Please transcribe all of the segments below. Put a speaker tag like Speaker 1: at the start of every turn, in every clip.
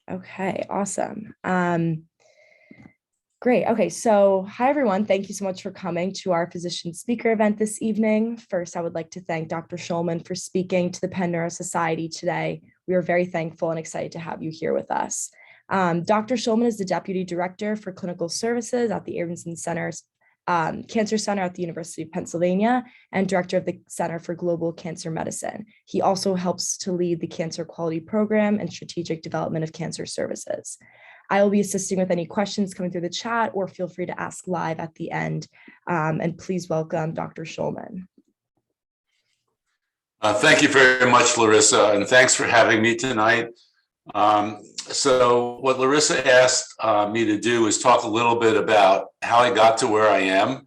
Speaker 1: Okay, awesome. Great. Okay, so hi everyone. Thank you so much for coming to our physician speaker event this evening. First, I would like to thank Dr. Shulman for speaking to the Penn Neuro Society today. We are very thankful and excited to have you here with us. Dr. Shulman is the Deputy Director for Clinical Services at the Abramson Cancer Center at the University of Pennsylvania and Director of the Center for Global Cancer Medicine. He also helps to lead the Cancer Quality Program and Strategic Development of Cancer Services. I will be assisting with any questions coming through the chat, or feel free to ask live at the end. And please welcome Dr. Shulman.
Speaker 2: Thank you very much, Larissa, and thanks for having me tonight. So what Larissa asked me to do is talk a little bit about how I got to where I am.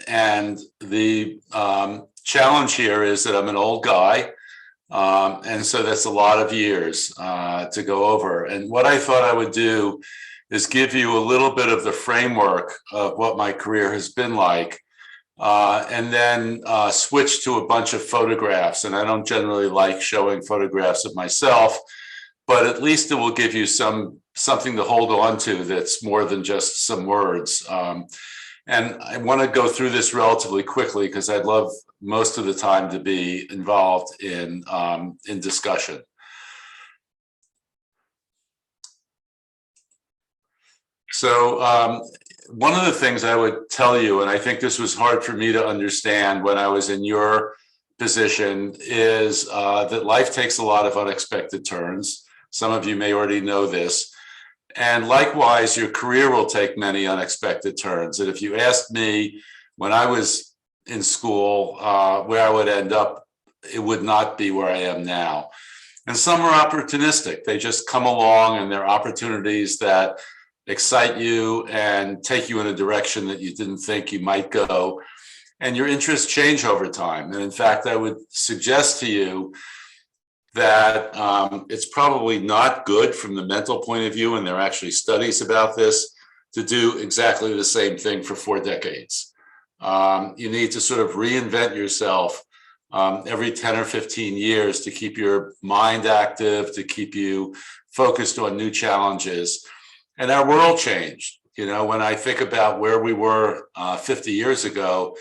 Speaker 2: And the challenge here is that I'm an old guy. And so that's a lot of years to go over. And what I thought I would do is give you a little bit of the framework of what my career has been like, and then switch to a bunch of photographs. And I don't generally like showing photographs of myself, but at least it will give you something to hold on to that's more than just some words. And I want to go through this relatively quickly because I'd love most of the time to be involved in discussion. So one of the things I would tell you, and I think this was hard for me to understand when I was in your position, is that life takes a lot of unexpected turns. Some of you may already know this. And likewise, your career will take many unexpected turns. And if you asked me when I was in school where I would end up, it would not be where I am now. And some are opportunistic. They just come along and they're opportunities that excite you and take you in a direction that you didn't think you might go. And your interests change over time. And in fact, I would suggest to you that it's probably not good from the mental point of view, and there are actually studies about this, to do exactly the same thing for 4 decades. You need to sort of reinvent yourself every 10 or 15 years to keep your mind active, to keep you focused on new challenges. And our world changed. You know, when I think about where we were 50 years ago,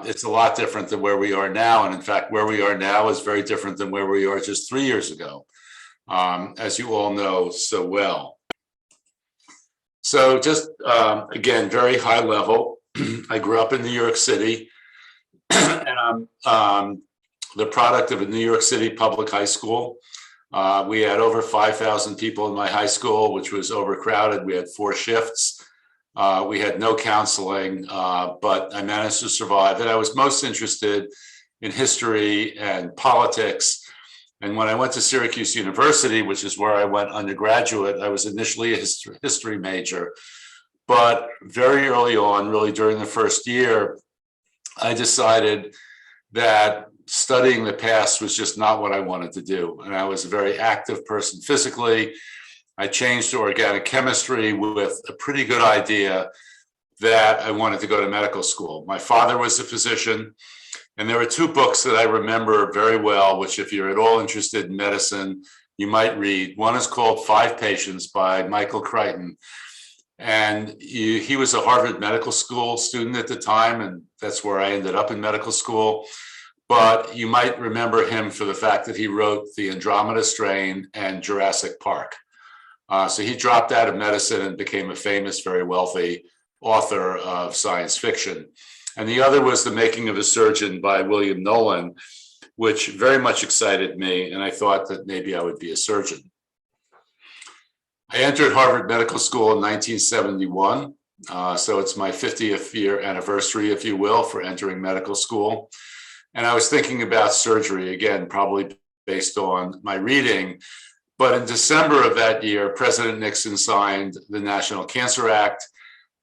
Speaker 2: it's a lot different than where we are now. And in fact, where we are now is very different than where we are just 3 years ago, as you all know so well. So just, again, very high level. I grew up in New York City, and I'm the product of a New York City public high school. We had over 5,000 people in my high school, which was overcrowded. We had 4 shifts. We had no counseling, but I managed to survive. And I was most interested in history and politics. And when I went to Syracuse University, which is where I went undergraduate, I was initially a history major. But very early on, really during the first year, I decided that studying the past was just not what I wanted to do. And I was a very active person physically. I changed to organic chemistry with a pretty good idea that I wanted to go to medical school. My father was a physician, and there were 2 books that I remember very well, which if you're at all interested in medicine, you might read. One is called 5 Patients by Michael Crichton. And he was a Harvard Medical School student at the time, and that's where I ended up in medical school. But you might remember him for the fact that he wrote The Andromeda Strain and Jurassic Park. So he dropped out of medicine and became a famous, very wealthy author of science fiction. And the other was The Making of a Surgeon by William Nolan, which very much excited me. And I thought that maybe I would be a surgeon. I entered Harvard Medical School in 1971. So it's my 50th year anniversary, if you will, for entering medical school. And I was thinking about surgery, again, probably based on my reading. But in December of that year, President Nixon signed the National Cancer Act.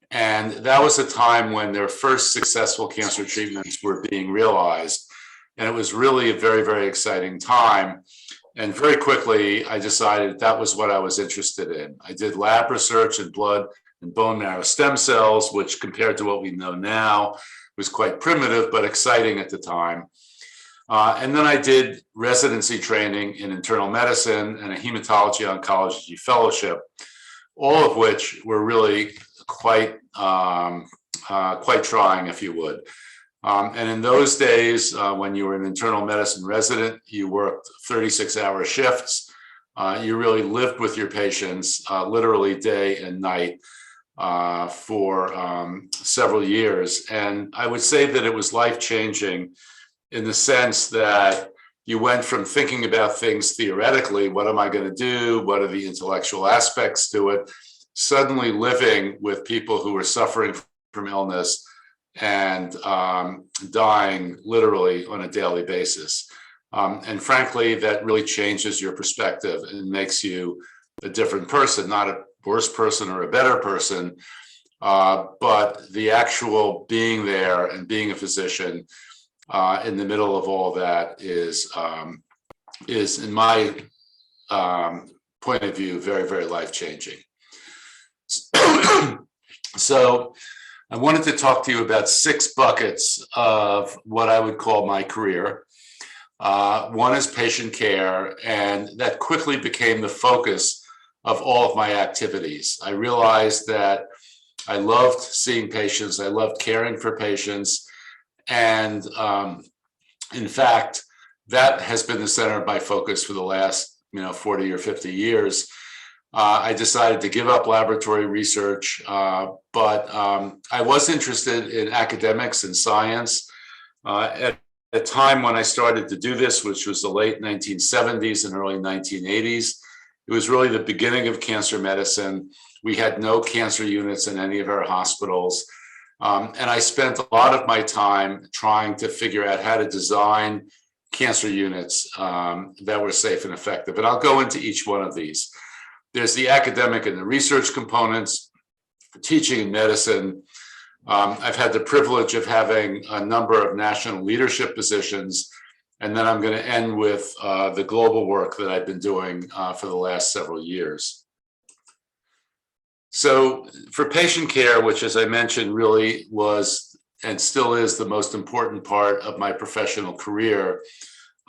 Speaker 2: And that was a time when their first successful cancer treatments were being realized. And it was really a very, very exciting time. And very quickly, I decided that was what I was interested in. I did lab research in blood and bone marrow stem cells, which compared to what we know now was quite primitive, but exciting at the time. And then I did residency training in internal medicine and a hematology oncology fellowship, all of which were really quite trying, if you would. And in those days, when you were an internal medicine resident, you worked 36-hour shifts. You really lived with your patients, literally day and night, for several years. And I would say that it was life-changing in the sense that you went from thinking about things theoretically, what am I going to do? What are the intellectual aspects to it? Suddenly living with people who were suffering from illness and dying literally on a daily basis. And frankly, that really changes your perspective and makes you a different person, not a worse person or a better person, but the actual being there and being a physician in the middle of all that is in my point of view, very, very life-changing. So I wanted to talk to you about 6 buckets of what I would call my career. One is patient care, and that quickly became the focus of all of my activities. I realized that I loved seeing patients, I loved caring for patients, and in fact, that has been the center of my focus for the last 40 or 50 years. I decided to give up laboratory research, but I was interested in academics and science. At a time when I started to do this, which was the late 1970s and early 1980s, it was really the beginning of cancer medicine. We had no cancer units in any of our hospitals. And I spent a lot of my time trying to figure out how to design cancer units that were safe and effective. And I'll go into each one of these. There's the academic and the research components, teaching in medicine. I've had the privilege of having a number of national leadership positions. And then I'm going to end with the global work that I've been doing for the last several years. So for patient care, which, as I mentioned, really was and still is the most important part of my professional career,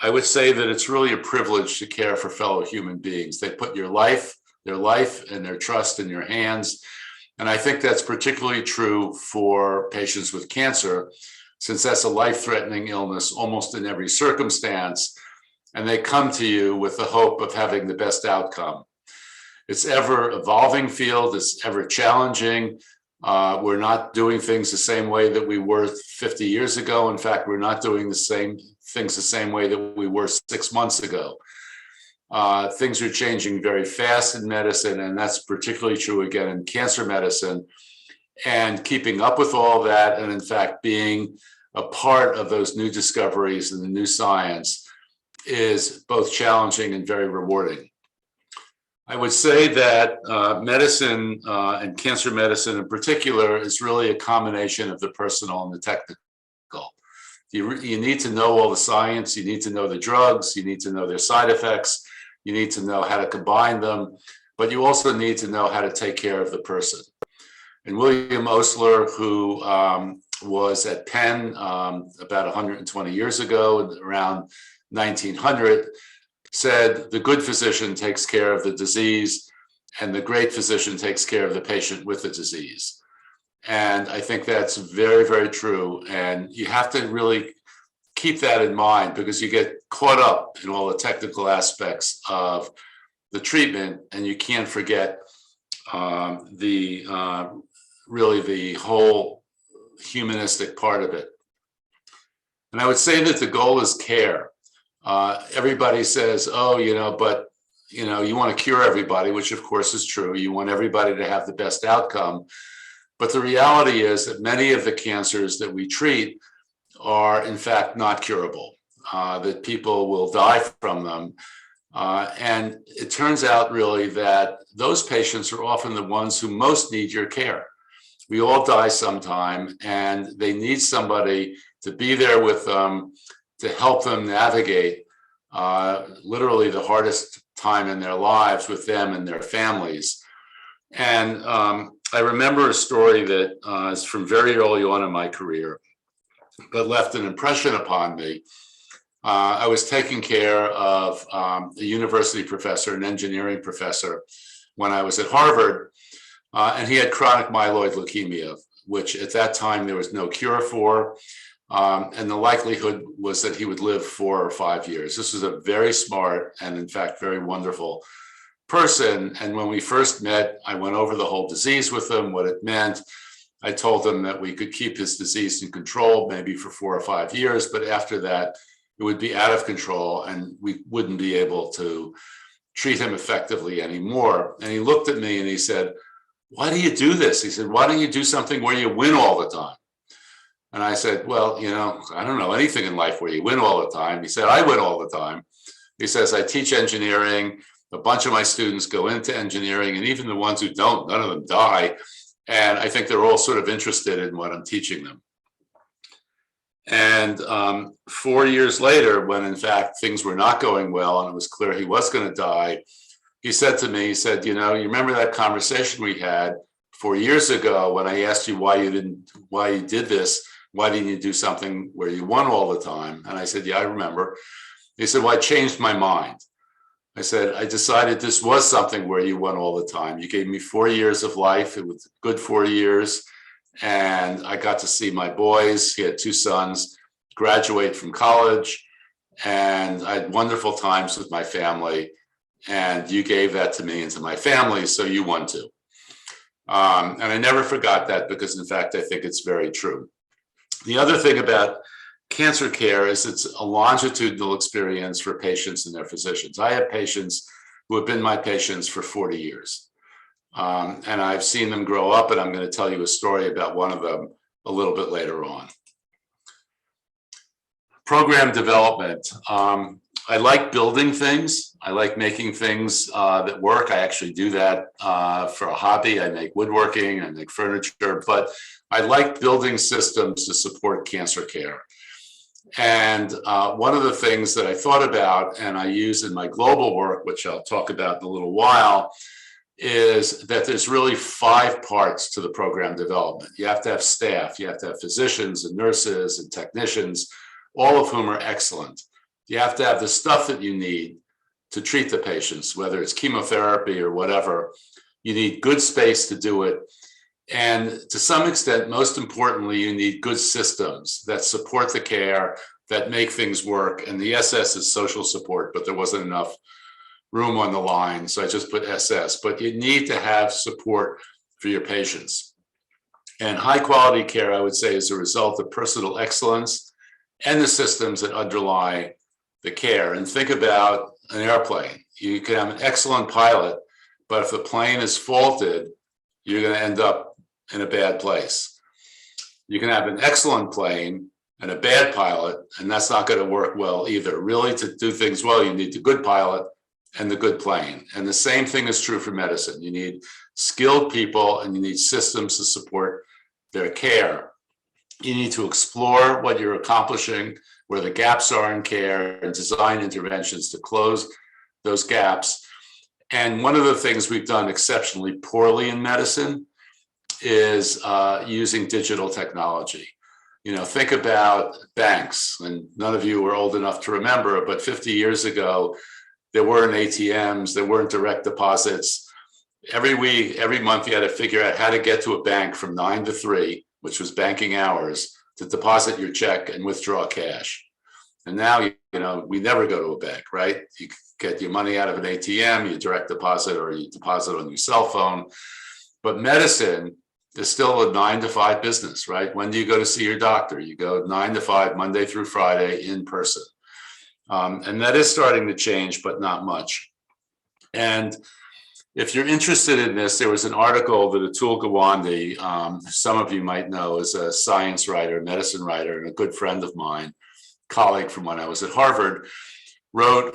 Speaker 2: I would say that it's really a privilege to care for fellow human beings. They put their life and their trust in your hands. And I think that's particularly true for patients with cancer, since that's a life-threatening illness almost in every circumstance. And they come to you with the hope of having the best outcome. It's ever evolving field, it's ever challenging. We're not doing things the same way that we were 50 years ago. In fact, we're not doing the same things the same way that we were 6 months ago. Things are changing very fast in medicine, and that's particularly true again in cancer medicine. And keeping up with all that, and in fact, being a part of those new discoveries and the new science is both challenging and very rewarding. I would say that medicine and cancer medicine in particular is really a combination of the personal and the technical. You need to know all the science, you need to know the drugs, you need to know their side effects, you need to know how to combine them, but you also need to know how to take care of the person. And William Osler, who was at Penn about 120 years ago, around 1900, said the good physician takes care of the disease and the great physician takes care of the patient with the disease. And I think that's very, very true. And you have to really keep that in mind because you get caught up in all the technical aspects of the treatment and you can't forget really the whole humanistic part of it. And I would say that the goal is care. Everybody says, oh, but you want to cure everybody, which of course is true. You want everybody to have the best outcome. But the reality is that many of the cancers that we treat are in fact not curable, that people will die from them. And it turns out really that those patients are often the ones who most need your care. We all die sometime and they need somebody to be there with them, to help them navigate literally the hardest time in their lives with them and their families. And I remember a story that is from very early on in my career, but left an impression upon me. I was taking care of a university professor, an engineering professor, when I was at Harvard, and he had chronic myeloid leukemia, which at that time there was no cure for, and the likelihood was that he would live 4 or 5 years. This was a very smart and, in fact, very wonderful person. And when we first met, I went over the whole disease with him, what it meant. I told him that we could keep his disease in control maybe for 4 or 5 years, but after that, it would be out of control and we wouldn't be able to treat him effectively anymore. And he looked at me and he said, "Why do you do this?" He said, "Why don't you do something where you win all the time?" And I said, "Well, I don't know anything in life where you win all the time." He said, "I win all the time." He says, "I teach engineering. A bunch of my students go into engineering, and even the ones who don't, none of them die. And I think they're all sort of interested in what I'm teaching them." And 4 years later, when in fact things were not going well and it was clear he was going to die, he said to me, he said, "You remember that conversation we had 4 years ago when I asked you why you did this? Why didn't you do something where you won all the time?" And I said, "Yeah, I remember." He said, "Well, I changed my mind." I said, "I decided this was something where you won all the time. You gave me 4 years of life. It was a good 4 years. And I got to see my boys, he had 2 sons, graduate from college. And I had wonderful times with my family. And you gave that to me and to my family, so you won too." And I never forgot that because, in fact, I think it's very true. The other thing about cancer care is it's a longitudinal experience for patients and their physicians. I have patients who have been my patients for 40 years. And I've seen them grow up, and I'm going to tell you a story about one of them a little bit later on. Program development. I like building things. I like making things that work. I actually do that for a hobby. I make woodworking, I make furniture, but I like building systems to support cancer care. And one of the things that I thought about and I use in my global work, which I'll talk about in a little while, is that there's really 5 parts to the program development. You have to have staff, you have to have physicians and nurses and technicians, all of whom are excellent. You have to have the stuff that you need to treat the patients, whether it's chemotherapy or whatever. You need good space to do it. And to some extent, most importantly, you need good systems that support the care, that make things work. And the SS is social support, but there wasn't enough room on the line, so I just put SS. But you need to have support for your patients. And high quality care, I would say, is a result of personal excellence and the systems that underlie the care. And think about an airplane. You can have an excellent pilot, but if the plane is faulted, you're going to end up in a bad place. You can have an excellent plane and a bad pilot, and that's not going to work well either. Really, to do things well, you need the good pilot and the good plane. And the same thing is true for medicine. You need skilled people and you need systems to support their care. You need to explore what you're accomplishing, where the gaps are in care, and design interventions to close those gaps. And one of the things we've done exceptionally poorly in medicine is using digital technology. Think about banks, and none of you are old enough to remember, but 50 years ago, there weren't ATMs, there weren't direct deposits. Every week, every month, you had to figure out how to get to a bank from 9 to 3, which was banking hours, to deposit your check and withdraw cash. And now, we never go to a bank, right? You get your money out of an ATM, you direct deposit, or you deposit on your cell phone. But medicine is still a 9 to 5 business, right? When do you go to see your doctor? You go 9 to 5, Monday through Friday, in person. And that is starting to change, but not much. And if you're interested in this, there was an article that Atul Gawande, some of you might know, is a science writer, medicine writer, and a good friend of mine, colleague from when I was at Harvard, wrote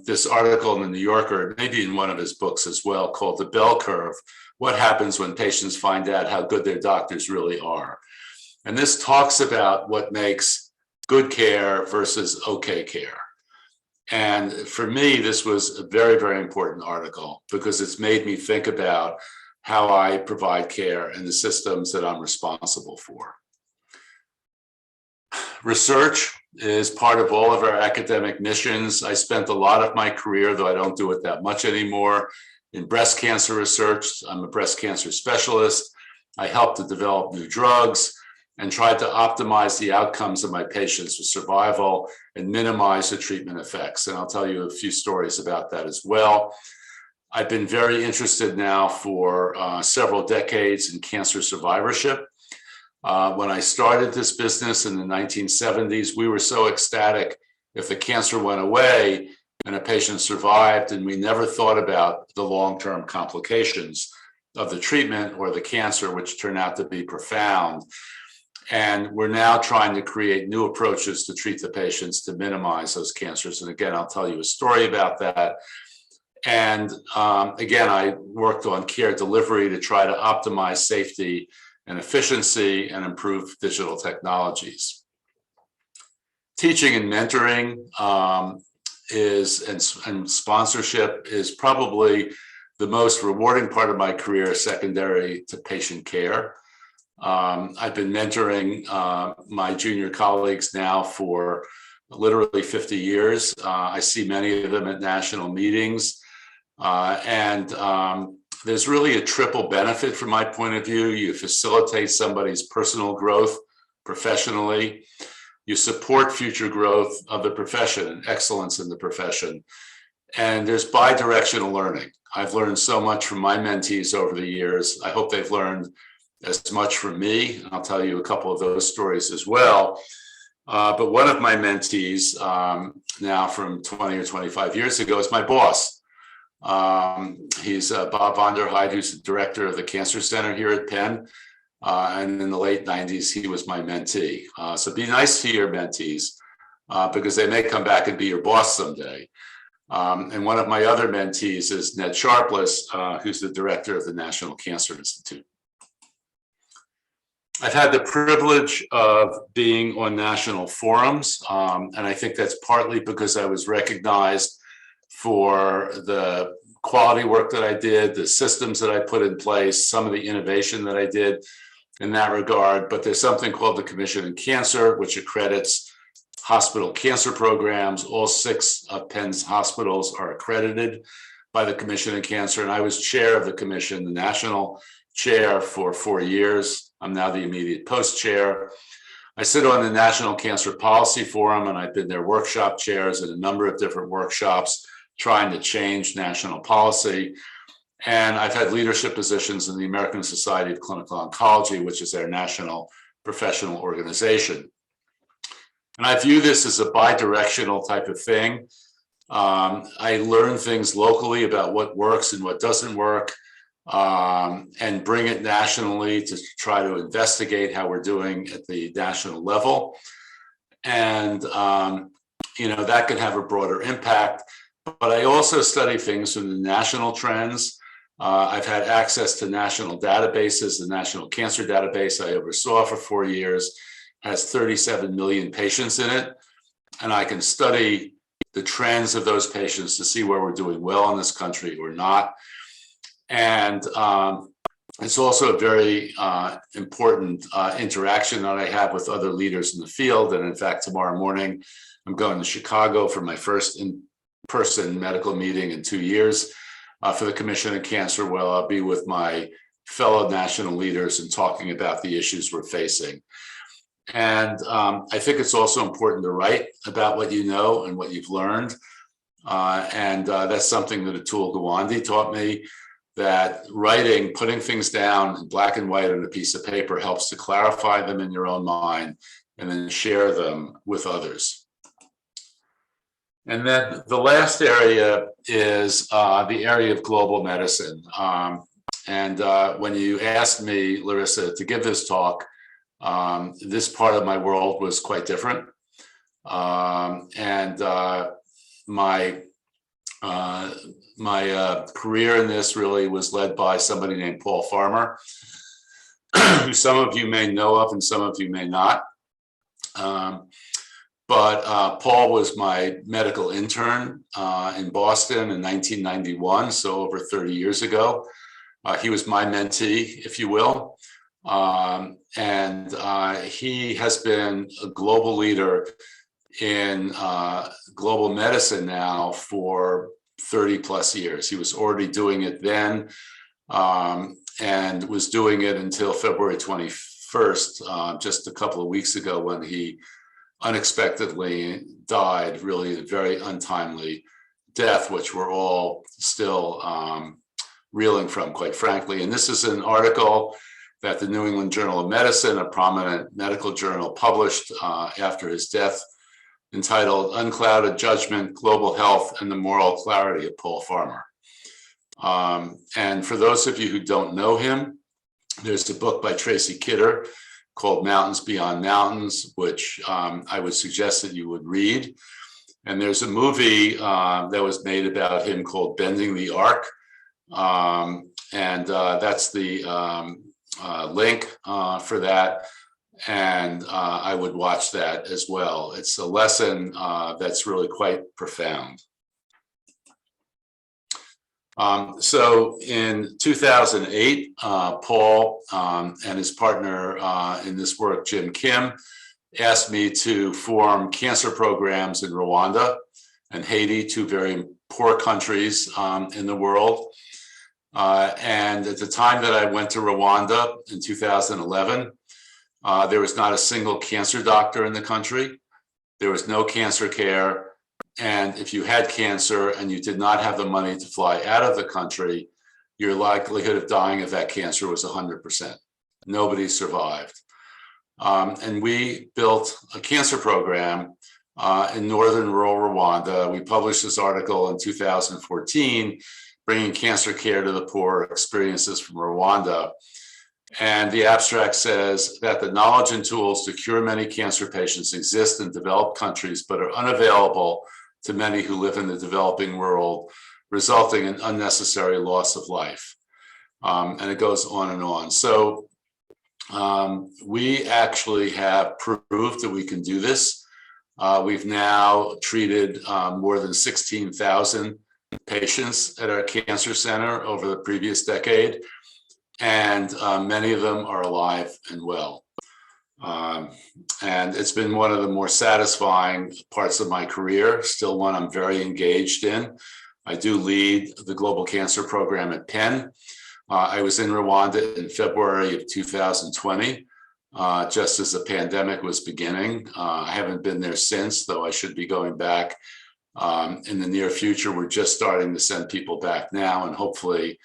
Speaker 2: this article in the New Yorker, maybe in one of his books as well, called The Bell Curve: What Happens When Patients Find Out How Good Their Doctors Really Are. And this talks about what makes good care versus okay care. And for me, this was a very, very important article because it's made me think about how I provide care and the systems that I'm responsible for. Research is part of all of our academic missions. I spent a lot of my career, though I don't do it that much anymore, in breast cancer research. I'm a breast cancer specialist. I helped to develop new drugs and tried to optimize the outcomes of my patients with survival and minimize the treatment effects. And I'll tell you a few stories about that as well. I've been very interested now for several decades in cancer survivorship. When I started this business in the 1970s, we were so ecstatic if the cancer went away and a patient survived, and we never thought about the long-term complications of the treatment or the cancer, which turned out to be profound. And we're now trying to create new approaches to treat the patients to minimize those cancers. And again, I'll tell you a story about that. And again, I worked on care delivery to try to optimize safety and efficiency and improve digital technologies. Teaching and mentoring and sponsorship is probably the most rewarding part of my career, secondary to patient care. I've been mentoring my junior colleagues now for literally 50 years. I see many of them at national meetings. There's really a triple benefit from my point of view. You facilitate somebody's personal growth professionally. You support future growth of the profession and excellence in the profession. And there's bi-directional learning. I've learned so much from my mentees over the years. I hope they've learned as much from me. I'll tell you a couple of those stories as well. But one of my mentees now from 20 or 25 years ago is my boss. He's Bob Vonderheid, who's the director of the Cancer Center here at Penn. And in the late 90s, he was my mentee. So be nice to your mentees because they may come back and be your boss someday. And one of my other mentees is Ned Sharpless, who's the director of the National Cancer Institute. I've had the privilege of being on national forums, and I think that's partly because I was recognized for the quality work that I did, the systems that I put in place, some of the innovation that I did in that regard. But there's something called the Commission on Cancer, which accredits hospital cancer programs. All 6 of Penn's hospitals are accredited by the Commission on Cancer. And I was chair of the commission, the national chair, for 4 years. I'm now the immediate post-chair. I sit on the National Cancer Policy Forum, and I've been their workshop chairs in a number of different workshops trying to change national policy. And I've had leadership positions in the American Society of Clinical Oncology, which is their national professional organization. And I view this as a bi-directional type of thing. I learn things locally about what works and what doesn't work, and bring it nationally to try to investigate how we're doing at the national level. And, that can have a broader impact. But I also study things from the national trends. I've had access to national databases. The National Cancer Database I oversaw for 4 years has 37 million patients in it. And I can study the trends of those patients to see where we're doing well in this country or not. And it's also a very important interaction that I have with other leaders in the field. And in fact, tomorrow morning, I'm going to Chicago for my first in-person medical meeting in 2 years for the Commission on Cancer, where I'll be with my fellow national leaders and talking about the issues we're facing. And I think it's also important to write about what you know and what you've learned. And that's something that Atul Gawande taught me, that writing, putting things down in black and white on a piece of paper helps to clarify them in your own mind and then share them with others. And then the last area is the area of global medicine. When you asked me, Larissa, to give this talk, this part of my world was quite different. My career in this really was led by somebody named Paul Farmer, who some of you may know of and some of you may not. But Paul was my medical intern in Boston in 1991, so over 30 years ago. He was my mentee, if you will. He has been a global leader in global medicine now for 30 plus years. He was already doing it then, and was doing it until February 21st, just a couple of weeks ago, when he unexpectedly died, really a very untimely death, which we're all still reeling from, quite frankly. And this is an article that the New England Journal of Medicine, a prominent medical journal, published after his death, entitled Unclouded Judgment, Global Health, and the Moral Clarity of Paul Farmer. And for those of you who don't know him, there's a book by Tracy Kidder called Mountains Beyond Mountains, which I would suggest that you would read. And there's a movie that was made about him called Bending the Arc. And that's the link for that. And I would watch that as well. It's a lesson that's really quite profound. So in 2008, Paul and his partner in this work, Jim Kim, asked me to form cancer programs in Rwanda and Haiti, two very poor countries in the world. And at the time that I went to Rwanda in 2011, there was not a single cancer doctor in the country. There was no cancer care. And if you had cancer and you did not have the money to fly out of the country, your likelihood of dying of that cancer was 100%. Nobody survived. And we built a cancer program in northern rural Rwanda. We published this article in 2014, Bringing Cancer Care to the Poor, Experiences from Rwanda. And the abstract says that the knowledge and tools to cure many cancer patients exist in developed countries, but are unavailable to many who live in the developing world, resulting in unnecessary loss of life. And it goes on and on. So we actually have proved that we can do this. We've now treated more than 16,000 patients at our cancer center over the previous decade, and many of them are alive and well. And it's been one of the more satisfying parts of my career, still one I'm very engaged in. I do lead the Global Cancer Program at Penn. I was in Rwanda in February of 2020, just as the pandemic was beginning. I haven't been there since, though I should be going back in the near future. We're just starting to send people back now, and hopefully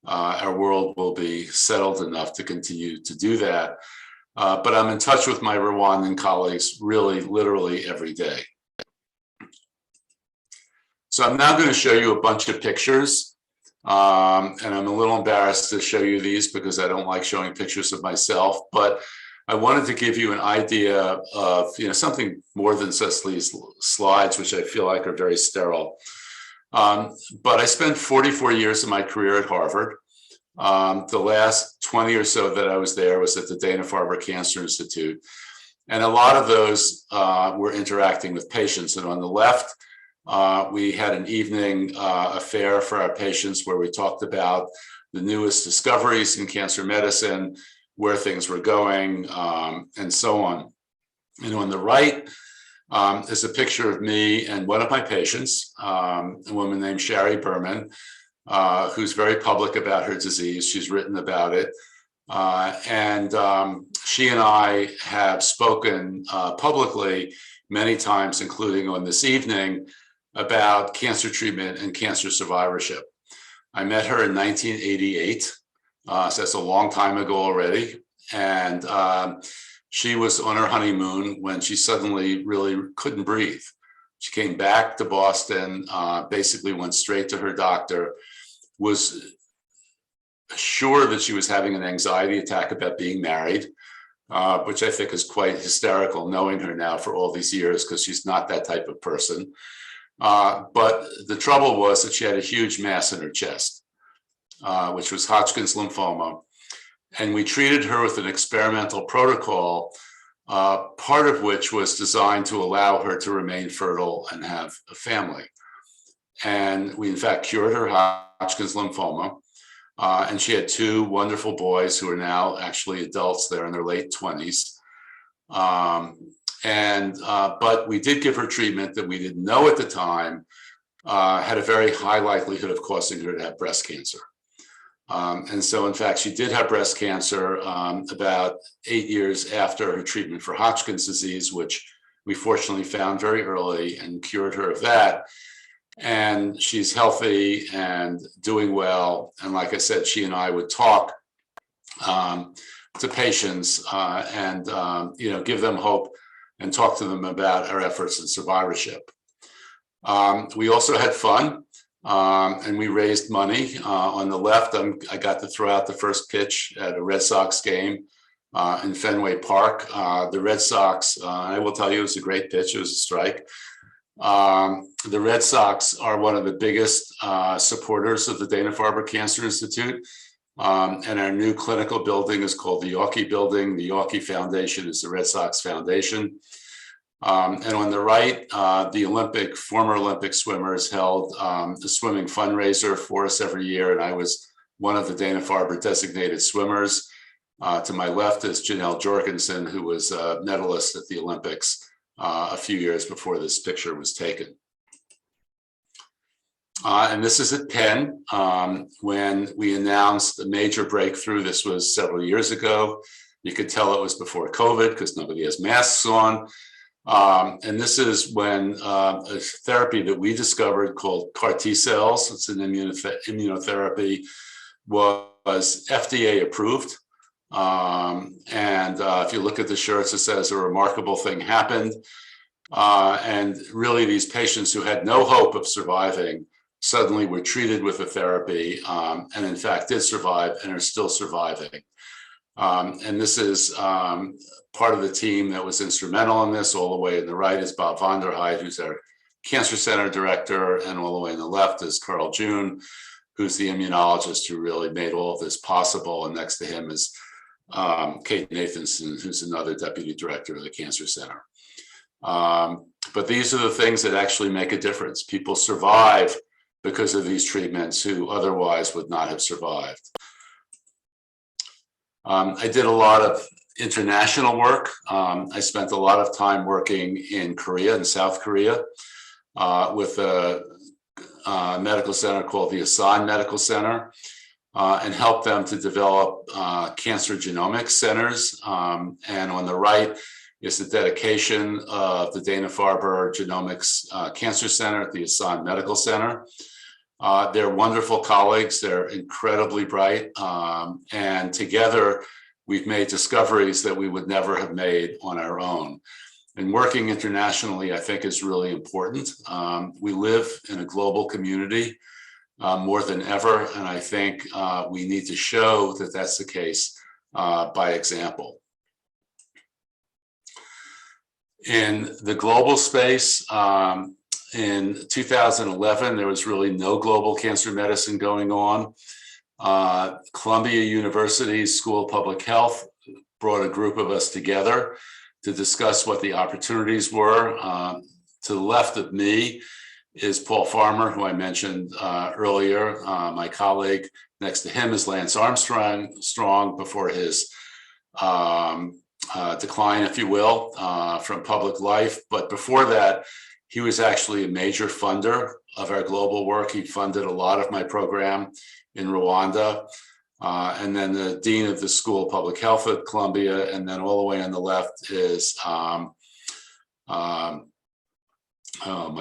Speaker 2: our world will be settled enough to continue to do that. But I'm in touch with my Rwandan colleagues really, literally every day. So I'm now going to show you a bunch of pictures. And I'm a little embarrassed to show you these because I don't like showing pictures of myself, but I wanted to give you an idea of, something more than just these slides, which I feel like are very sterile. But I spent 44 years of my career at Harvard. The last 20 or so that I was there was at the Dana-Farber Cancer Institute. And a lot of those were interacting with patients. And on the left, we had an evening affair for our patients where we talked about the newest discoveries in cancer medicine, where things were going, and so on. And on the right is a picture of me and one of my patients, a woman named Shari Berman, who's very public about her disease. She's written about it. And she and I have spoken publicly many times, including on this evening, about cancer treatment and cancer survivorship. I met her in 1988, so that's a long time ago already. And she was on her honeymoon when she suddenly really couldn't breathe. She came back to Boston, basically went straight to her doctor, was sure that she was having an anxiety attack about being married, which I think is quite hysterical knowing her now for all these years, because she's not that type of person. But the trouble was that she had a huge mass in her chest, which was Hodgkin's lymphoma. And we treated her with an experimental protocol, part of which was designed to allow her to remain fertile and have a family. And we, in fact, cured her Hodgkin's lymphoma. And she had two wonderful boys who are now actually adults. They're in their late 20s. But we did give her treatment that we didn't know at the time had a very high likelihood of causing her to have breast cancer. And so, in fact, she did have breast cancer about 8 years after her treatment for Hodgkin's disease, which we fortunately found very early and cured her of that. And she's healthy and doing well. And like I said, she and I would talk to patients and give them hope and talk to them about our efforts in survivorship. We also had fun. And we raised money. On the left, I got to throw out the first pitch at a Red Sox game in Fenway Park. The Red Sox, I will tell you, it was a great pitch. It was a strike. The Red Sox are one of the biggest supporters of the Dana-Farber Cancer Institute. And our new clinical building is called the Yawkey Building. The Yawkey Foundation is the Red Sox Foundation. And on the right, the former Olympic swimmers held a swimming fundraiser for us every year. And I was one of the Dana-Farber designated swimmers. To my left is Janelle Jorgensen, who was a medalist at the Olympics a few years before this picture was taken. And this is at Penn when we announced a major breakthrough. This was several years ago. You could tell it was before COVID because nobody has masks on. And this is when a therapy that we discovered called CAR T cells, it's an immunotherapy, was FDA approved. And if you look at the shirts, it says a remarkable thing happened. And really these patients who had no hope of surviving suddenly were treated with a therapy and in fact did survive and are still surviving. And this is part of the team that was instrumental in this. All the way on the right is Bob Vonderheid, who's our Cancer Center director, and all the way on the left is Carl June, who's the immunologist who really made all of this possible. And next to him is Kate Nathanson, who's another deputy director of the Cancer Center. But these are the things that actually make a difference. People survive because of these treatments who otherwise would not have survived. I did a lot of international work. I spent a lot of time working in Korea and South Korea with a medical center called the Asan Medical Center and helped them to develop cancer genomics centers. And on the right is the dedication of the Dana-Farber Genomics Cancer Center at the Asan Medical Center. They're wonderful colleagues. They're incredibly bright. And together, we've made discoveries that we would never have made on our own. And working internationally, I think, is really important. We live in a global community more than ever. And I think we need to show that that's the case by example. In the global space, in 2011, there was really no global cancer medicine going on. Columbia University's School of Public Health brought a group of us together to discuss what the opportunities were. To the left of me is Paul Farmer, who I mentioned earlier, my colleague. Next to him is Lance Armstrong before his decline, if you will, from public life. But before that, he was actually a major funder of our global work. He funded a lot of my program in Rwanda. And then the dean of the School of Public Health at Columbia. And then all the way on the left is, oh my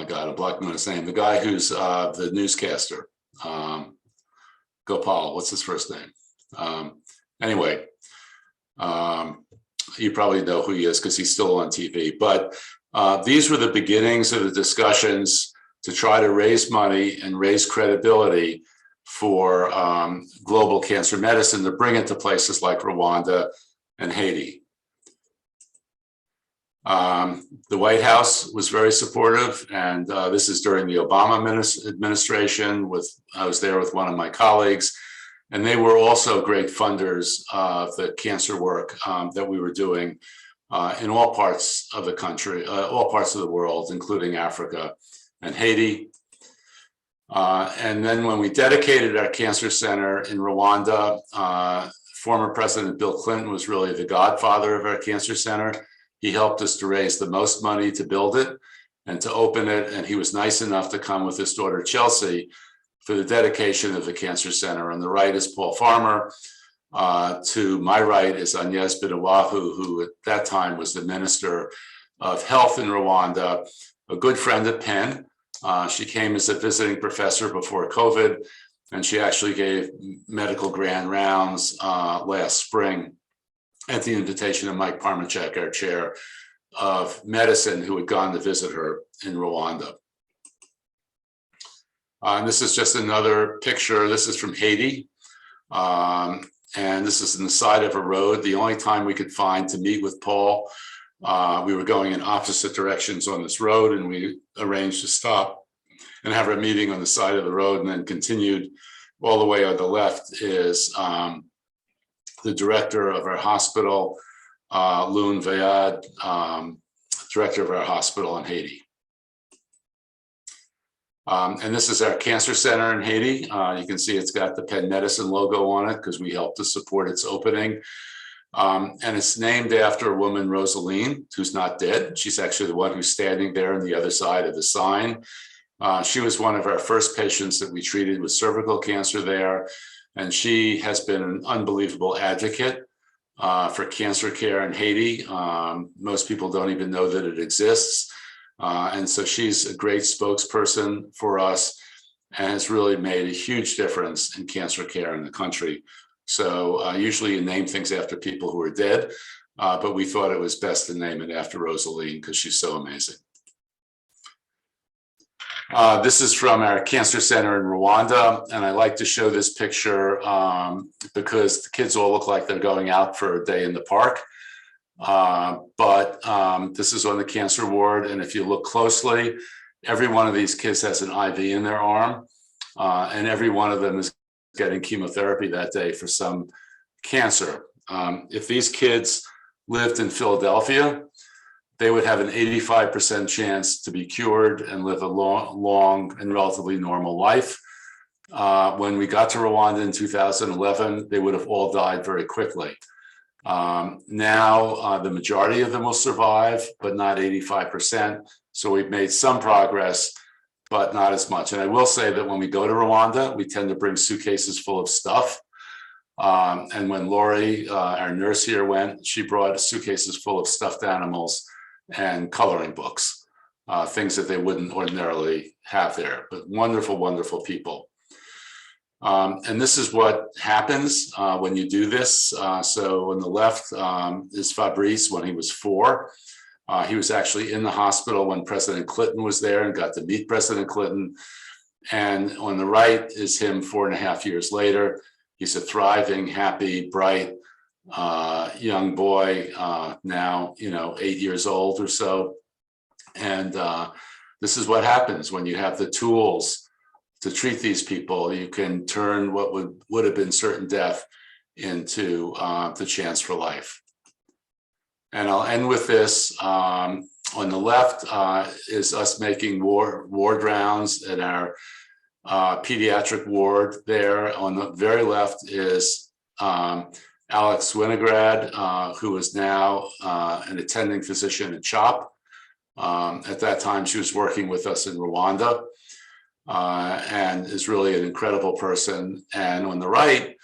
Speaker 2: God, I'm blocking on his name. The guy who's the newscaster, Gopal, what's his first name? Anyway, you probably know who he is because he's still on TV. But these were the beginnings of the discussions to try to raise money and raise credibility for global cancer medicine to bring it to places like Rwanda and Haiti. The White House was very supportive, and this is during the Obama administration. I was there with one of my colleagues, and they were also great funders of the cancer work that we were doing in all parts of the country, all parts of the world, including Africa and Haiti. And then when we dedicated our cancer center in Rwanda, former President Bill Clinton was really the godfather of our cancer center. He helped us to raise the most money to build it and to open it. And he was nice enough to come with his daughter, Chelsea, for the dedication of the Cancer Center. On the right is Paul Farmer. To my right is Agnes Bidawahu, who at that time was the Minister of Health in Rwanda, a good friend at Penn. She came as a visiting professor before COVID, and she actually gave medical grand rounds last spring at the invitation of Mike Parmachek, our chair of medicine, who had gone to visit her in Rwanda. And this is just another picture. This is from Haiti. And this is on the side of a road. The only time we could find to meet with Paul, we were going in opposite directions on this road, and we arranged to stop and have a meeting on the side of the road, and then continued all the way on the left is the director of our hospital, Loun Vayad, director of our hospital in Haiti. And this is our cancer center in Haiti. You can see it's got the Penn Medicine logo on it because we helped to support its opening. And it's named after a woman, Rosaline, who's not dead. She's actually the one who's standing there on the other side of the sign. She was one of our first patients that we treated with cervical cancer there. And she has been an unbelievable advocate for cancer care in Haiti. Most people don't even know that it exists. And so she's a great spokesperson for us and has really made a huge difference in cancer care in the country. So usually you name things after people who are dead, but we thought it was best to name it after Rosaline because she's so amazing. This is from our cancer center in Rwanda, and I like to show this picture because the kids all look like they're going out for a day in the park. But this is on the cancer ward, and if you look closely, every one of these kids has an IV in their arm, and every one of them is getting chemotherapy that day for some cancer. If these kids lived in Philadelphia, they would have an 85% chance to be cured and live a long and relatively normal life. When we got to Rwanda in 2011, they would have all died very quickly. Now, the majority of them will survive, but not 85%. So we've made some progress, but not as much. And I will say that when we go to Rwanda, we tend to bring suitcases full of stuff. And when Lori, our nurse here, went, she brought suitcases full of stuffed animals and coloring books, things that they wouldn't ordinarily have there, but wonderful, wonderful people. And this is what happens when you do this. So on the left is Fabrice when he was 4. He was actually in the hospital when President Clinton was there and got to meet President Clinton. And on the right is him 4.5 years later. He's a thriving, happy, bright, young boy, now, 8 years old or so. And this is what happens when you have the tools to treat these people. You can turn what would have been certain death into the chance for life. And I'll end with this. On the left is us making ward rounds at our pediatric ward there. On the very left is Alex Winograd, who is now an attending physician at CHOP. At that time, she was working with us in Rwanda and is really an incredible person. And on the right,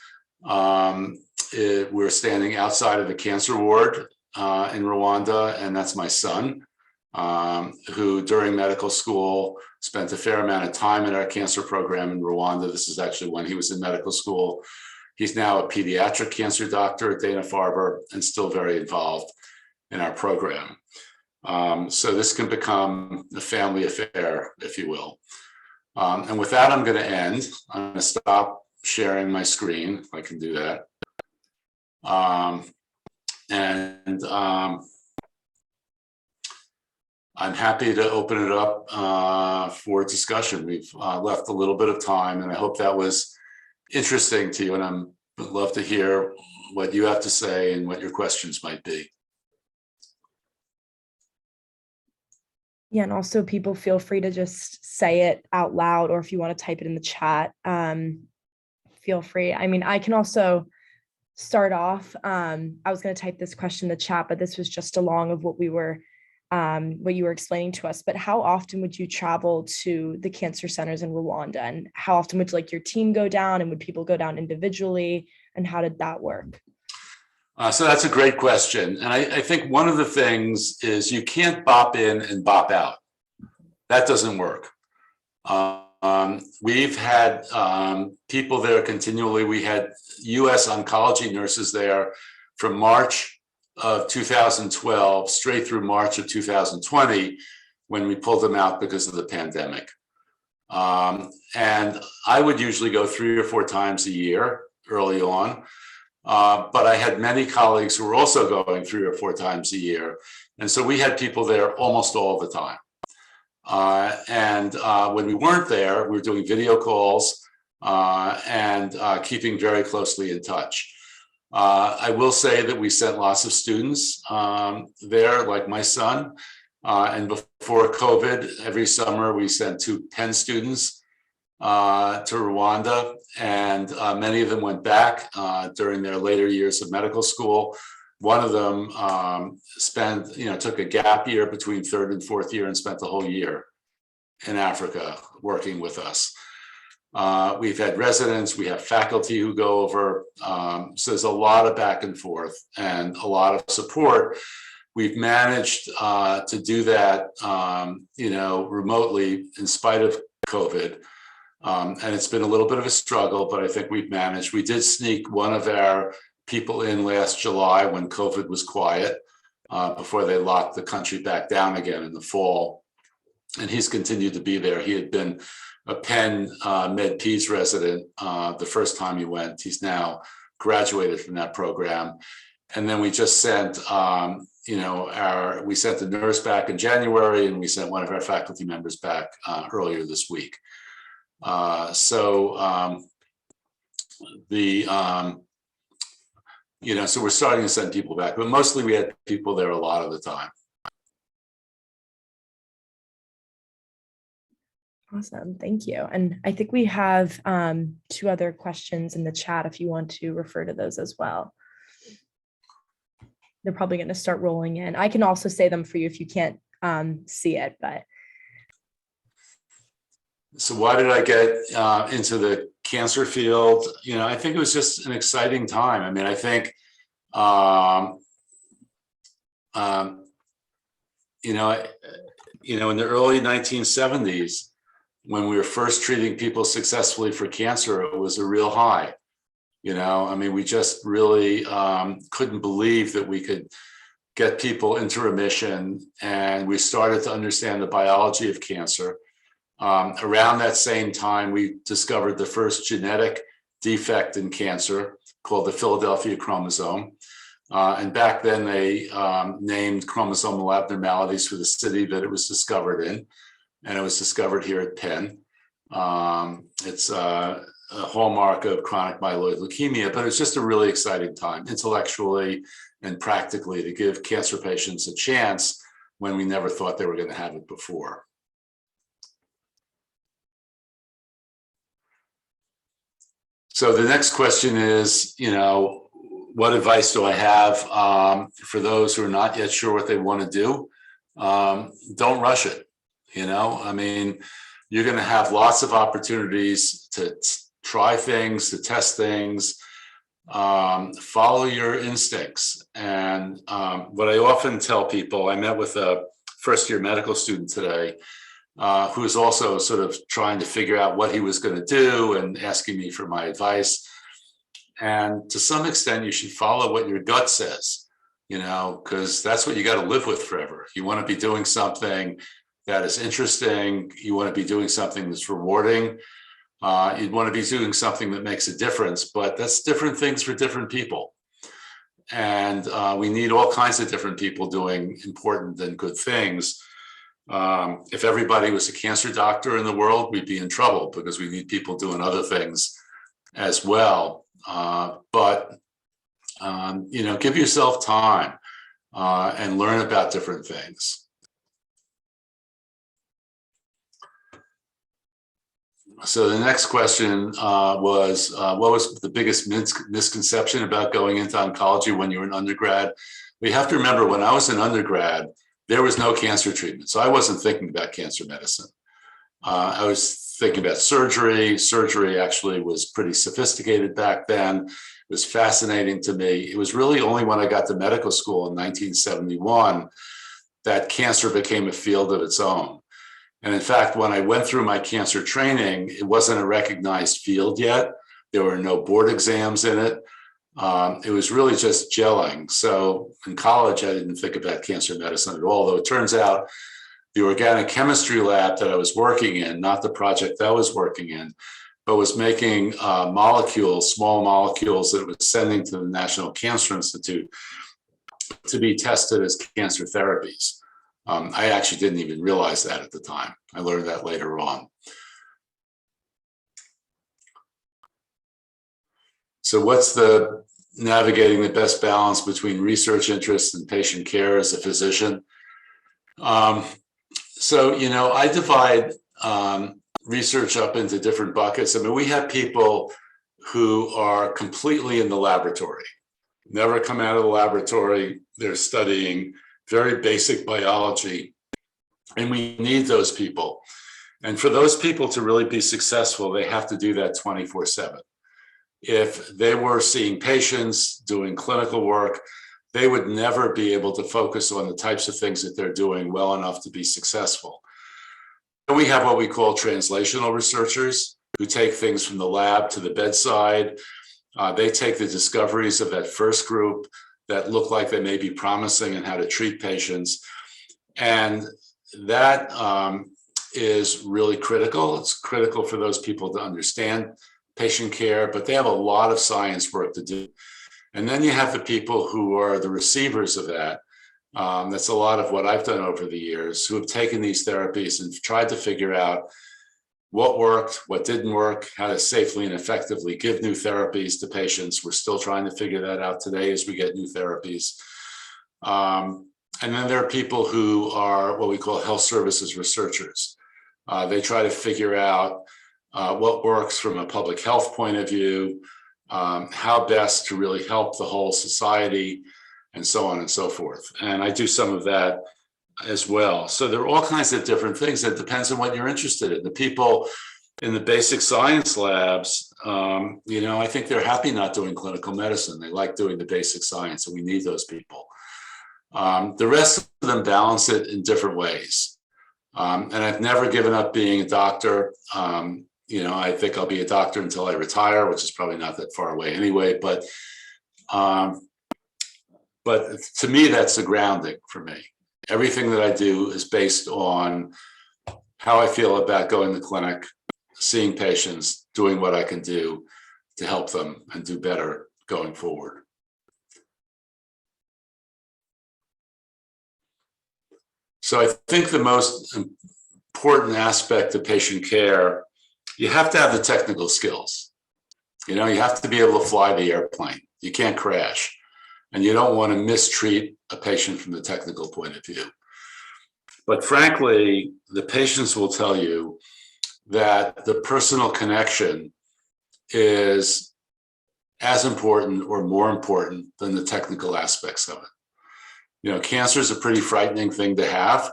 Speaker 2: we're standing outside of the cancer ward in Rwanda, and that's my son, who during medical school spent a fair amount of time in our cancer program in Rwanda. This is actually when he was in medical school. He's now a pediatric cancer doctor at Dana-Farber and still very involved in our program. So this can become a family affair, if you will. And with that, I'm going to end. I'm going to stop sharing my screen, if I can do that. I'm happy to open it up for discussion. We've left a little bit of time, and I hope that was interesting to you, and I'd love to hear what you have to say and what your questions might be.
Speaker 1: Yeah, and also people feel free to just say it out loud, or if you want to type it in the chat, feel free. I mean, I can also start off, I was going to type this question in the chat, but this was just along of what you were explaining to us. But how often would you travel to the cancer centers in Rwanda, and how often would like your team go down, and would people go down individually, and how did that work?
Speaker 2: So that's a great question. And I think one of the things is you can't bop in and bop out. That doesn't work. We've had people there continually. We had US oncology nurses there from March of 2012 straight through March of 2020 when we pulled them out because of the pandemic. And I would usually go 3 or 4 times a year early on. But I had many colleagues who were also going 3 or 4 times a year. And so we had people there almost all the time. And when we weren't there, we were doing video calls and keeping very closely in touch. I will say that we sent lots of students there, like my son. And before COVID, every summer we sent 2 Penn students to Rwanda, and many of them went back during their later years of medical school. One of them took a gap year between 3rd and 4th year and spent the whole year in Africa working with us. We've had residents, we have faculty who go over. So there's a lot of back and forth and a lot of support. We've managed to do that, remotely in spite of COVID. And it's been a little bit of a struggle, but I think we've managed. We did sneak one of our people in last July when COVID was quiet, before they locked the country back down again in the fall. And he's continued to be there. He had been a Penn Med Peds resident the first time he went. He's now graduated from that program. And then we just sent, we sent the nurse back in January, and we sent one of our faculty members back earlier this week. So we're starting to send people back, but mostly we had people there a lot of the time.
Speaker 1: Awesome, thank you. And I think we have 2 other questions in the chat if you want to refer to those as well. They're probably going to start rolling in. I can also say them for you if you can't see it, but.
Speaker 2: So why did I get into the cancer field? I think it was just an exciting time. I mean, I think, in the early 1970s, when we were first treating people successfully for cancer, it was a real high. We just really couldn't believe that we could get people into remission, and we started to understand the biology of cancer. Around that same time, we discovered the first genetic defect in cancer called the Philadelphia chromosome. And back then they named chromosomal abnormalities for the city that it was discovered in. And it was discovered here at Penn. It's a hallmark of chronic myeloid leukemia, but it's just a really exciting time intellectually and practically to give cancer patients a chance when we never thought they were going to have it before. So the next question is, what advice do I have for those who are not yet sure what they want to do? Don't rush it. You're going to have lots of opportunities to try things, to test things, follow your instincts. And what I often tell people, I met with a first-year medical student today, who was also sort of trying to figure out what he was going to do and asking me for my advice. And to some extent, you should follow what your gut says, because that's what you got to live with forever. You want to be doing something that is interesting. You want to be doing something that's rewarding. You'd want to be doing something that makes a difference, but that's different things for different people. And we need all kinds of different people doing important and good things. If everybody was a cancer doctor in the world, we'd be in trouble because we need people doing other things as well. But give yourself time and learn about different things. So the next question was, what was the biggest misconception about going into oncology when you were an undergrad? We have to remember, when I was an undergrad, there was no cancer treatment. So I wasn't thinking about cancer medicine. I was thinking about surgery. Surgery actually was pretty sophisticated back then. It was fascinating to me. It was really only when I got to medical school in 1971 that cancer became a field of its own. And in fact, when I went through my cancer training, it wasn't a recognized field yet. There were no board exams in it. It was really just gelling. So in college, I didn't think about cancer medicine at all, though it turns out the organic chemistry lab that I was working in, not the project I was working in, but was making molecules, small molecules that it was sending to the National Cancer Institute to be tested as cancer therapies. I actually didn't even realize that at the time. I learned that later on. So what's the navigating the best balance between research interests and patient care as a physician? So, I divide research up into different buckets. I mean, we have people who are completely in the laboratory, never come out of the laboratory. They're studying very basic biology, and we need those people. And for those people to really be successful, they have to do that 24/7. If they were seeing patients, doing clinical work, they would never be able to focus on the types of things that they're doing well enough to be successful. And we have what we call translational researchers, who take things from the lab to the bedside. They take the discoveries of that first group that look like they may be promising in how to treat patients. And that is really critical. It's critical for those people to understand patient care, but they have a lot of science work to do. And then you have the people who are the receivers of that. That's a lot of what I've done over the years, who have taken these therapies and tried to figure out what worked, what didn't work, how to safely and effectively give new therapies to patients. We're still trying to figure that out today as we get new therapies. And then there are people who are what we call health services researchers. They try to figure out what works from a public health point of view, how best to really help the whole society, and so on and so forth. And I do some of that as well. So there are all kinds of different things. It depends on what you're interested in. The people in the basic science labs, I think they're happy not doing clinical medicine. They like doing the basic science, and we need those people. The rest of them balance it in different ways. And I've never given up being a doctor. I think I'll be a doctor until I retire, which is probably not that far away anyway. But to me, that's the grounding for me. Everything that I do is based on how I feel about going to the clinic, seeing patients, doing what I can do to help them and do better going forward. So I think the most important aspect of patient care, you have to have the technical skills. You have to be able to fly the airplane. You can't crash. And you don't want to mistreat a patient from the technical point of view. But frankly, the patients will tell you that the personal connection is as important or more important than the technical aspects of it. Cancer is a pretty frightening thing to have.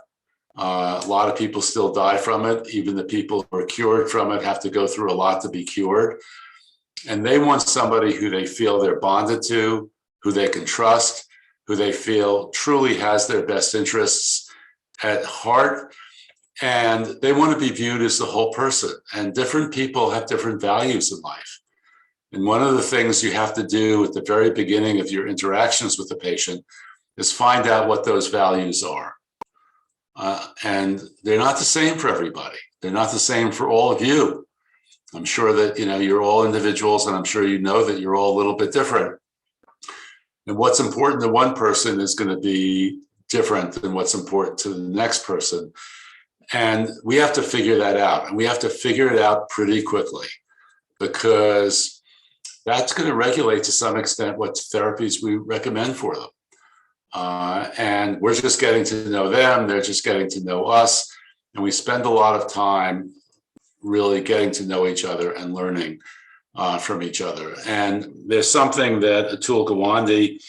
Speaker 2: A lot of people still die from it. Even the people who are cured from it have to go through a lot to be cured. And they want somebody who they feel they're bonded to, who they can trust, who they feel truly has their best interests at heart. And they want to be viewed as the whole person. And different people have different values in life. And one of the things you have to do at the very beginning of your interactions with the patient is find out what those values are. And they're not the same for everybody. They're not the same for all of you. I'm sure that, you're all individuals, and I'm sure you know that you're all a little bit different. And what's important to one person is going to be different than what's important to the next person. And we have to figure that out. And we have to figure it out pretty quickly, because that's going to regulate to some extent what therapies we recommend for them. And we're just getting to know them. They're just getting to know us. And we spend a lot of time really getting to know each other and learning from each other. And there's something that Atul Gawande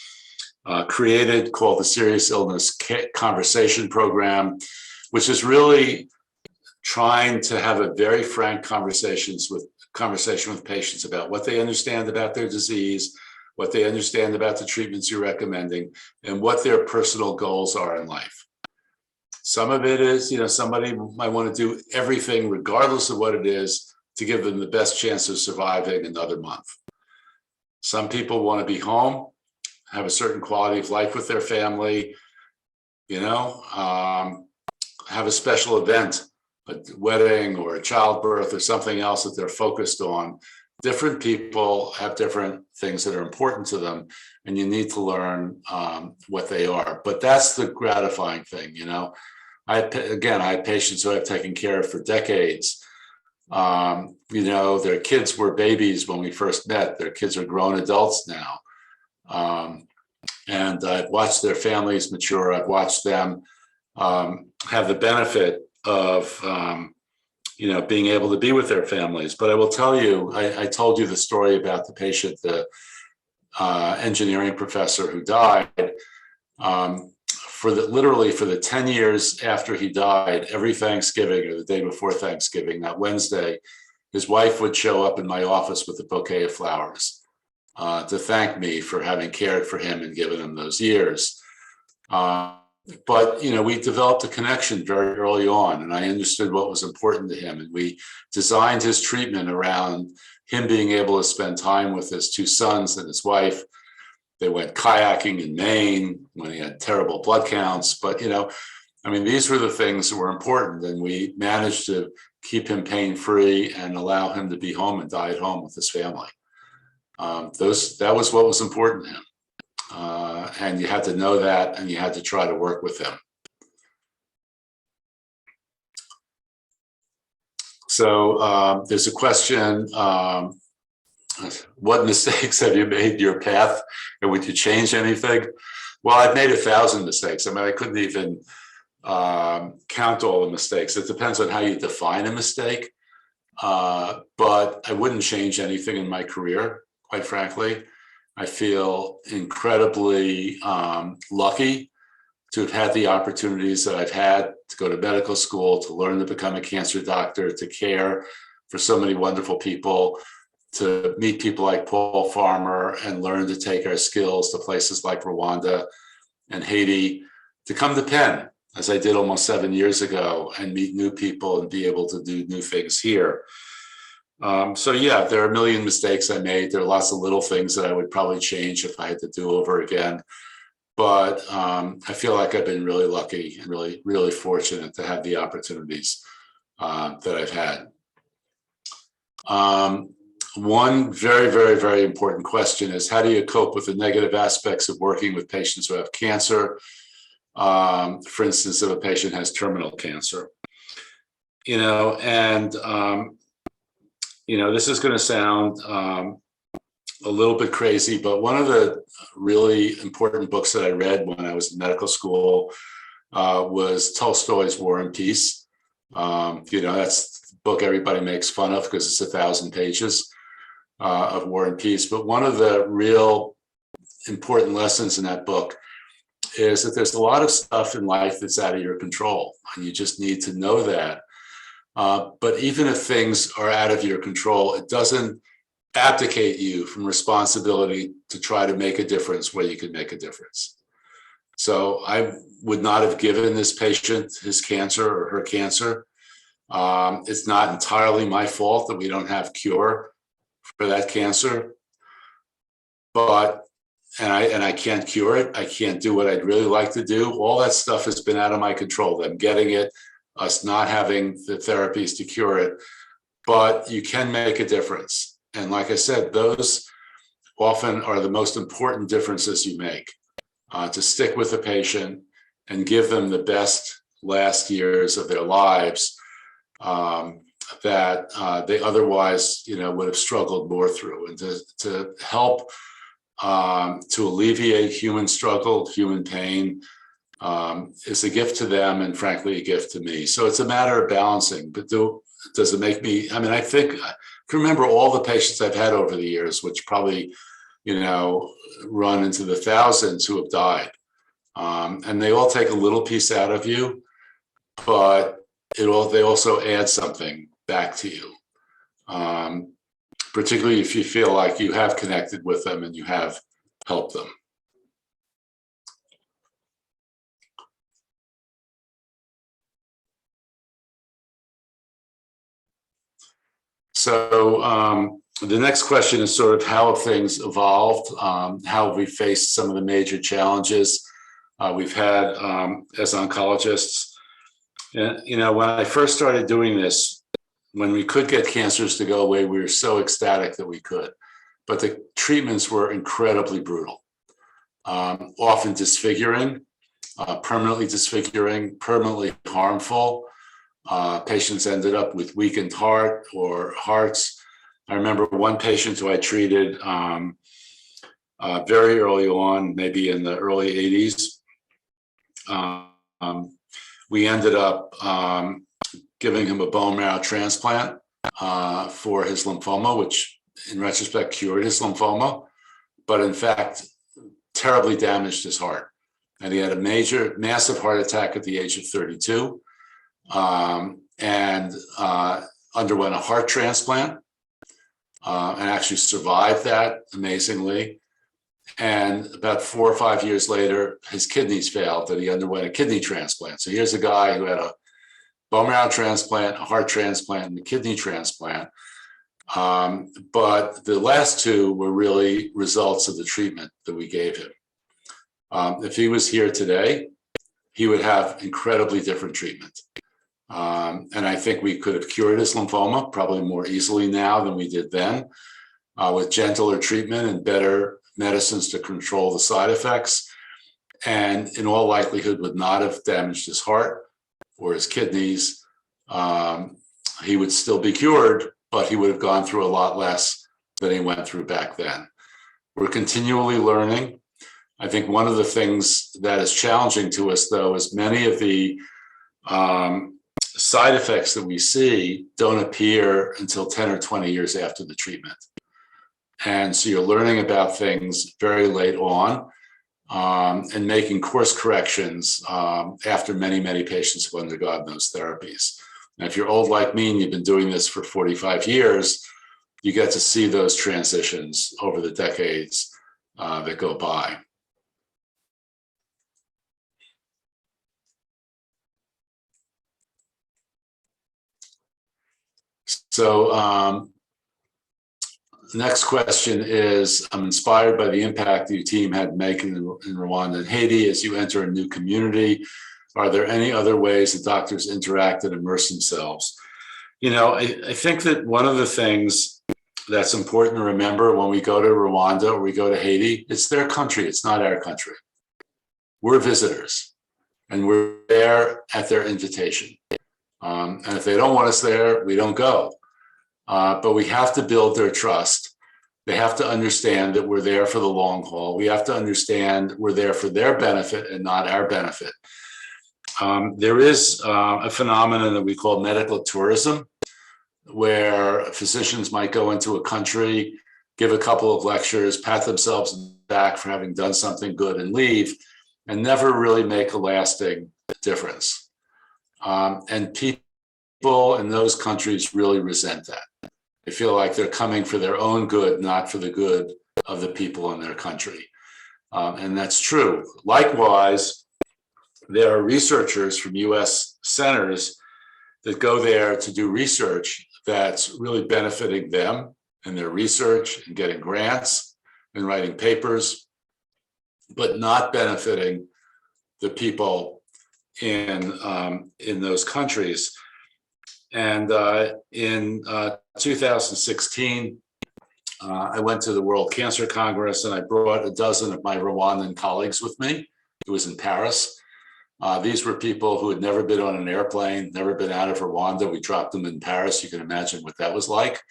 Speaker 2: created called the Serious Illness Conversation Program, which is really trying to have a very frank conversation with patients about what they understand about their disease, what they understand about the treatments you're recommending, and what their personal goals are in life. Some of it is, somebody might want to do everything, regardless of what it is, to give them the best chance of surviving another month. Some people want to be home, have a certain quality of life with their family, have a special event, a wedding or a childbirth or something else that they're focused on. Different people have different things that are important to them, and you need to learn what they are. But that's the gratifying thing, I had patients who I've taken care of for decades. Their kids were babies when we first met. Their kids are grown adults now. And I've watched their families mature. I've watched them have the benefit of being able to be with their families. But I will tell you, I told you the story about the patient, the engineering professor who died. Literally for the 10 years after he died, every Thanksgiving or the day before Thanksgiving, that Wednesday, his wife would show up in my office with a bouquet of flowers to thank me for having cared for him and given him those years. But we developed a connection very early on, and I understood what was important to him. And we designed his treatment around him being able to spend time with his two sons and his wife. They went kayaking in Maine when he had terrible blood counts. But, these were the things that were important. And we managed to keep him pain-free and allow him to be home and die at home with his family. That was what was important to him. And you had to know that, and you had to try to work with him. So there's a question, what mistakes have you made in your path, and would you change anything? Well, I've made 1,000 mistakes. I couldn't even count all the mistakes. It depends on how you define a mistake. But I wouldn't change anything in my career, quite frankly. I feel incredibly lucky to have had the opportunities that I've had to go to medical school, to learn to become a cancer doctor, to care for so many wonderful people, to meet people like Paul Farmer and learn to take our skills to places like Rwanda and Haiti, to come to Penn, as I did almost 7 years ago, and meet new people and be able to do new things here. There are a million mistakes I made. There are lots of little things that I would probably change if I had to do over again. But I feel like I've been really lucky and really, really fortunate to have the opportunities that I've had. One very, very, very important question is, how do you cope with the negative aspects of working with patients who have cancer? For instance, if a patient has terminal cancer, this is going to sound a little bit crazy, but one of the really important books that I read when I was in medical school was Tolstoy's War and Peace. That's the book everybody makes fun of because it's 1,000 pages of War and Peace. But one of the real important lessons in that book is that there's a lot of stuff in life that's out of your control, and you just need to know that. But even if things are out of your control, it doesn't abdicate you from responsibility to try to make a difference where you can make a difference. So I would not have given this patient his cancer or her cancer. It's not entirely my fault that we don't have cure for that cancer, and I can't cure it. I can't do what I'd really like to do. All that stuff has been out of my control. Them getting it, us not having the therapies to cure it, but you can make a difference. And like I said, those often are the most important differences you make, to stick with the patient and give them the best last years of their lives that they otherwise, would have struggled more through, and to help to alleviate human struggle, human pain, is a gift to them, and frankly, a gift to me. So it's a matter of balancing. But does it make me, I mean, I think, I can remember all the patients I've had over the years, which probably, run into the thousands who have died. And they all take a little piece out of you, but they also add something back to you. Particularly if you feel like you have connected with them and you have helped them. So the next question is sort of how have things evolved? How have we faced some of the major challenges we've had as oncologists? And, when I first started doing this, when we could get cancers to go away, we were so ecstatic that we could. But the treatments were incredibly brutal, often disfiguring, permanently disfiguring, permanently harmful. Patients ended up with weakened heart or hearts. I remember one patient who I treated very early on, maybe in the early 80s. We ended up giving him a bone marrow transplant for his lymphoma, which in retrospect cured his lymphoma, but in fact, terribly damaged his heart. And he had a massive heart attack at the age of 32 and underwent a heart transplant and actually survived that amazingly. And about 4 or 5 years later, his kidneys failed and he underwent a kidney transplant. So here's a guy who had a bone marrow transplant, a heart transplant, and a kidney transplant. But the last two were really results of the treatment that we gave him. If he was here today, he would have incredibly different treatment. And I think we could have cured his lymphoma probably more easily now than we did then, with gentler treatment and better medicines to control the side effects. And in all likelihood would not have damaged his heart or his kidneys. He would still be cured, but he would have gone through a lot less than he went through back then. We're continually learning. I think one of the things that is challenging to us, though, is many of the side effects that we see don't appear until 10 or 20 years after the treatment. And so you're learning about things very late on and making course corrections after many, many patients have undergone those therapies. And if you're old like me and you've been doing this for 45 years, you get to see those transitions over the decades that go by. So the next question is, I'm inspired by the impact your team had making in Rwanda and Haiti as you enter a new community. Are there any other ways that doctors interact and immerse themselves? I think that one of the things that's important to remember when we go to Rwanda or we go to Haiti, it's their country, it's not our country. We're visitors and we're there at their invitation. And if they don't want us there, we don't go. But we have to build their trust. They have to understand that we're there for the long haul. We have to understand we're there for their benefit and not our benefit. There is a phenomenon that we call medical tourism, where physicians might go into a country, give a couple of lectures, pat themselves back for having done something good and leave, and never really make a lasting difference. And people in those countries really resent that. They feel like they're coming for their own good, not for the good of the people in their country. And that's true. Likewise, there are researchers from US centers that go there to do research that's really benefiting them in their research and getting grants and writing papers, but not benefiting the people in those countries. And in 2016, I went to the World Cancer Congress and I brought a dozen of my Rwandan colleagues with me. It was in Paris. These were people who had never been on an airplane, never been out of Rwanda. We dropped them in Paris. You can imagine what that was like.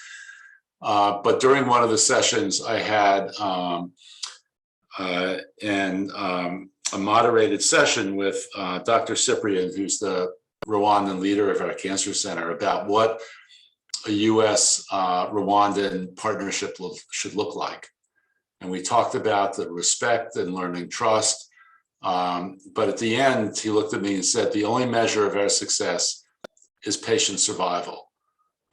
Speaker 2: But during one of the sessions, I had a moderated session with Dr. Cyprian, who's the Rwandan leader of our cancer center, about what a U.S. Rwandan partnership should look like. And we talked about the respect and learning trust. But at the end, he looked at me and said, the only measure of our success is patient survival.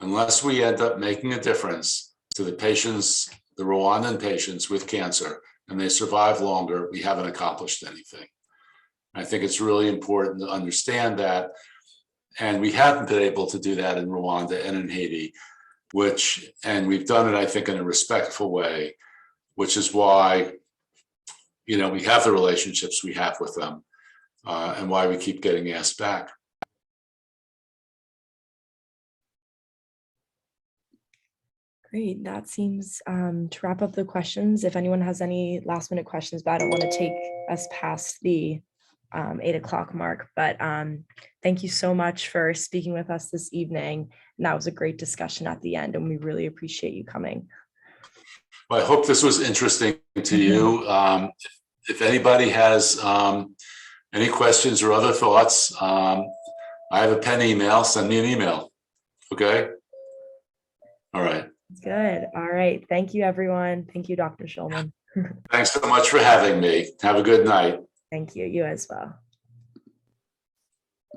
Speaker 2: Unless we end up making a difference to the patients, the Rwandan patients with cancer, and they survive longer, we haven't accomplished anything. I think it's really important to understand that. And we haven't been able to do that in Rwanda and in Haiti, and we've done it, I think, in a respectful way, which is why, we have the relationships we have with them, and why we keep getting asked back.
Speaker 1: Great. That seems to wrap up the questions. If anyone has any last minute questions, but I don't want to take us past the 8 o'clock mark, but thank you so much for speaking with us this evening. And that was a great discussion at the end, and we really appreciate you coming.
Speaker 2: Well, I hope this was interesting to you. If anybody has any questions or other thoughts, I have a Penn email. Send me an email. Okay. All right.
Speaker 1: Good. All right. Thank you, everyone. Thank you, Dr. Shulman.
Speaker 2: Thanks so much for having me. Have a good night.
Speaker 1: Thank you. You as well.